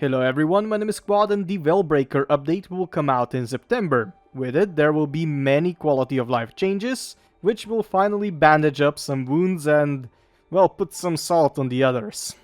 Hello everyone, my name is Quad and the VEILBREAKER update will come out in September. With it, there will be many quality of life changes, which will finally bandage up some wounds and, well, put some salt on the others.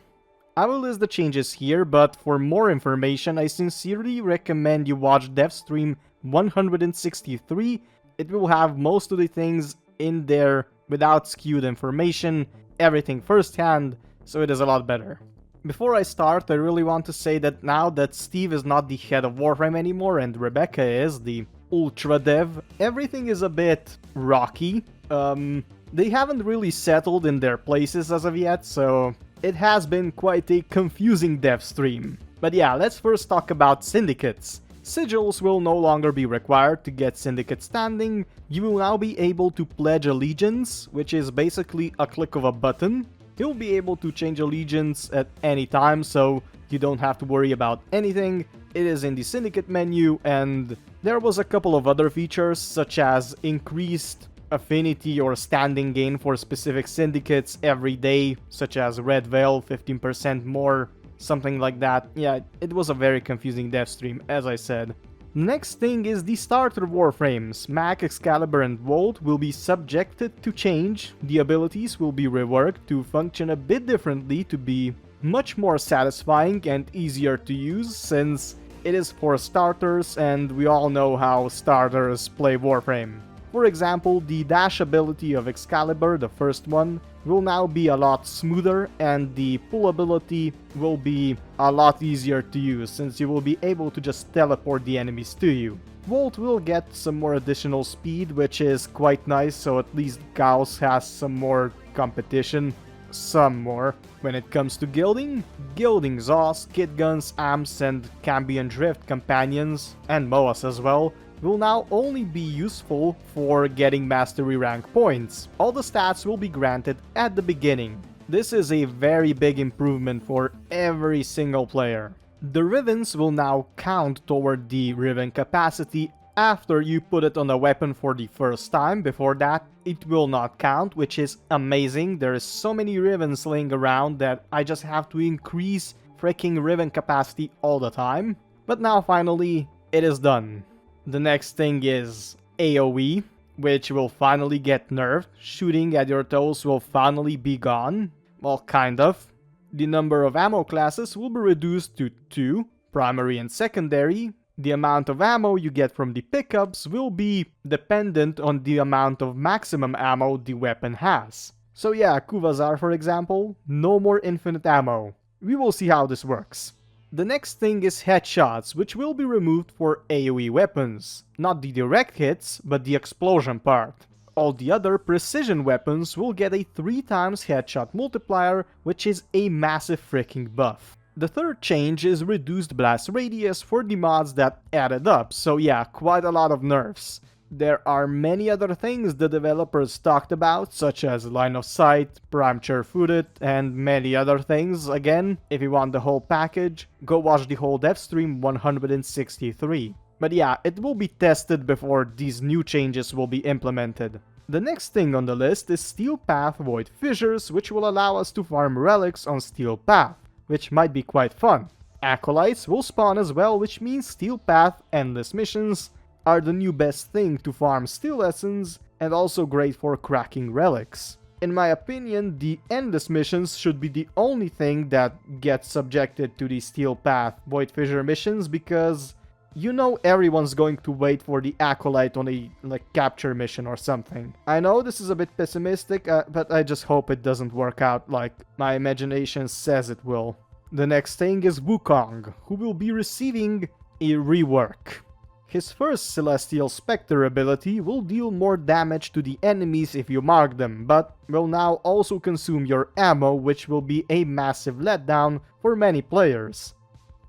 I will list the changes here, but for more information I sincerely recommend you watch Devstream 163. It will have most of the things in there without skewed information, everything firsthand, so it is a lot better. Before I start, I really want to say that now that Steve is not the head of Warframe anymore and Rebecca is the Ultra Dev, everything is a bit rocky. They haven't really settled in their places as of yet, so it has been quite a confusing dev stream. But yeah, let's first talk about Syndicates. Sigils will no longer be required to get Syndicate standing. You will now be able to pledge Allegiance, which is basically a click of a button. You'll be able to change allegiance at any time, so you don't have to worry about anything. It is in the Syndicate menu, and there was a couple of other features, such as increased affinity or standing gain for specific syndicates every day, such as Red Veil, 15% more, something like that. Yeah, it was a very confusing dev stream, as I said. Next thing is the starter Warframes. Mag, Excalibur and Volt will be subjected to change. The abilities will be reworked to function a bit differently to be much more satisfying and easier to use, since it is for starters and we all know how starters play Warframe. For example, the dash ability of Excalibur, the first one, will now be a lot smoother, and the pull ability will be a lot easier to use, since you will be able to just teleport the enemies to you. Volt will get some more additional speed, which is quite nice, so at least Gauss has some more competition. Some more. When it comes to Gilding, Gilding Zaws, Kit Guns, Amps and Cambion Drift companions, and Moas as well, will now only be useful for getting mastery rank points. All the stats will be granted at the beginning. This is a very big improvement for every single player. The Rivens will now count toward the Riven capacity after you put it on a weapon for the first time. Before that, it will not count, which is amazing. There is so many Rivens laying around that I just have to increase freaking Riven capacity all the time. But now finally, it is done. The next thing is AoE, which will finally get nerfed. Shooting at your toes will finally be gone. Well, kind of. The number of ammo classes will be reduced to 2, primary and secondary. The amount of ammo you get from the pickups will be dependent on the amount of maximum ammo the weapon has. So yeah, Kuvazar for example, no more infinite ammo. We will see how this works. The next thing is headshots, which will be removed for AoE weapons. Not the direct hits, but the explosion part. All the other precision weapons will get a 3 times headshot multiplier, which is a massive freaking buff. The third change is reduced blast radius for the mods that added up, so yeah, quite a lot of nerfs. There are many other things the developers talked about, such as line of sight, prime footed, and many other things. Again, if you want the whole package, go watch the whole dev stream 163. But yeah, it will be tested before these new changes will be implemented. The next thing on the list is Steel Path Void Fissures, which will allow us to farm relics on Steel Path, which might be quite fun. Acolytes will spawn as well, which means Steel Path Endless missions are the new best thing to farm Steel Essence, and also great for cracking relics. In my opinion, the Endless missions should be the only thing that gets subjected to the Steel Path Void Fissure missions, because you know everyone's going to wait for the Acolyte on a capture mission or something. I know this is a bit pessimistic, but I just hope it doesn't work out like my imagination says it will. The next thing is Wukong, who will be receiving a rework. His first Celestial Spectre ability will deal more damage to the enemies if you mark them, but will now also consume your ammo, which will be a massive letdown for many players.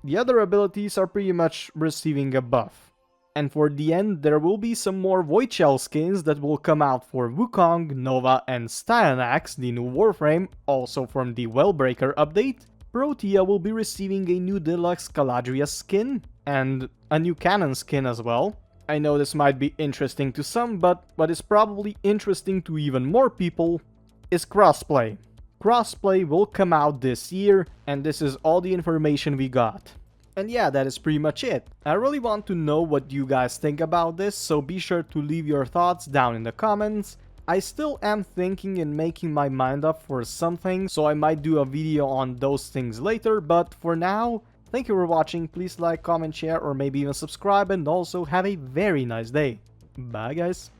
The other abilities are pretty much receiving a buff. And for the end, there will be some more Voidshell skins that will come out for Wukong, Nova and Styanax, the new Warframe, also from the VEILBREAKER update. Protea will be receiving a new Deluxe Caladria skin, and a new cannon skin as well. I know this might be interesting to some, but what is probably interesting to even more people is Crossplay. Crossplay will come out this year, and this is all the information we got. And yeah, that is pretty much it. I really want to know what you guys think about this, so be sure to leave your thoughts down in the comments. I still am thinking and making my mind up for something, so I might do a video on those things later, but for now, thank you for watching. Please like, comment, share, or maybe even subscribe, and also have a very nice day. Bye guys.